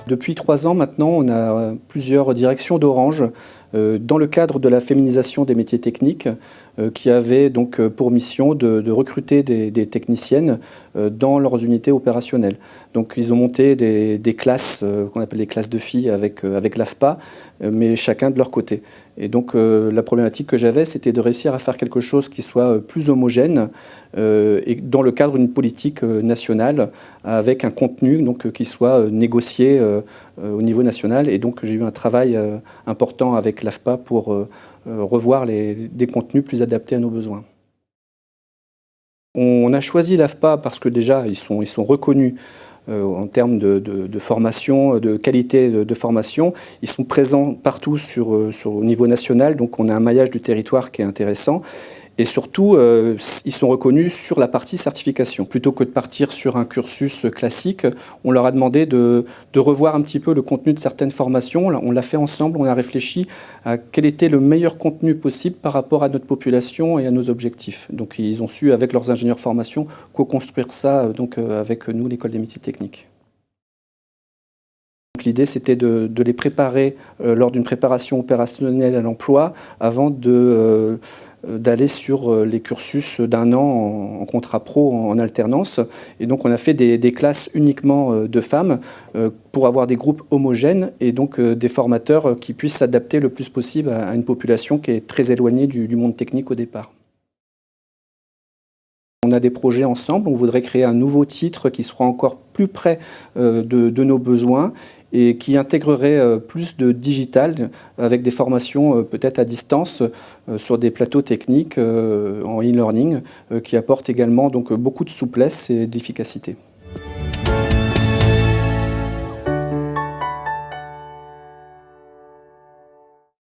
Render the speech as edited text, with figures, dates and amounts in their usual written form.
Depuis 3 ans maintenant, on a plusieurs directions d'Orange dans le cadre de la féminisation des métiers techniques qui avait donc pour mission de recruter des techniciennes dans leurs unités opérationnelles. Donc ils ont monté des classes qu'on appelle des classes de filles avec l'AFPA, mais chacun de leur côté. Et donc la problématique que j'avais, c'était de réussir à faire quelque chose qui soit plus homogène et dans le cadre d'une politique nationale avec un contenu donc, qui soit négocié au niveau national. Et donc j'ai eu un travail important avec l'AFPA pour revoir des contenus plus adaptés à nos besoins. On a choisi l'AFPA parce que déjà ils sont reconnus en termes de formation, de qualité de formation. Ils sont présents partout au niveau national, donc on a un maillage du territoire qui est intéressant. Et surtout, ils sont reconnus sur la partie certification. Plutôt que de partir sur un cursus classique, on leur a demandé de revoir un petit peu le contenu de certaines formations. On l'a fait ensemble, on a réfléchi à quel était le meilleur contenu possible par rapport à notre population et à nos objectifs. Donc ils ont su, avec leurs ingénieurs formation, co-construire ça donc, avec nous, l'École des métiers techniques. L'idée, c'était de les préparer lors d'une préparation opérationnelle à l'emploi avant d'aller sur les cursus d'1 an en contrat pro, en alternance. Et donc, on a fait des classes uniquement de femmes pour avoir des groupes homogènes et donc des formateurs qui puissent s'adapter le plus possible à une population qui est très éloignée du monde technique au départ. On a des projets ensemble, on voudrait créer un nouveau titre qui sera encore plus près de nos besoins et qui intégrerait plus de digital avec des formations peut-être à distance sur des plateaux techniques en e-learning qui apportent également donc, beaucoup de souplesse et d'efficacité.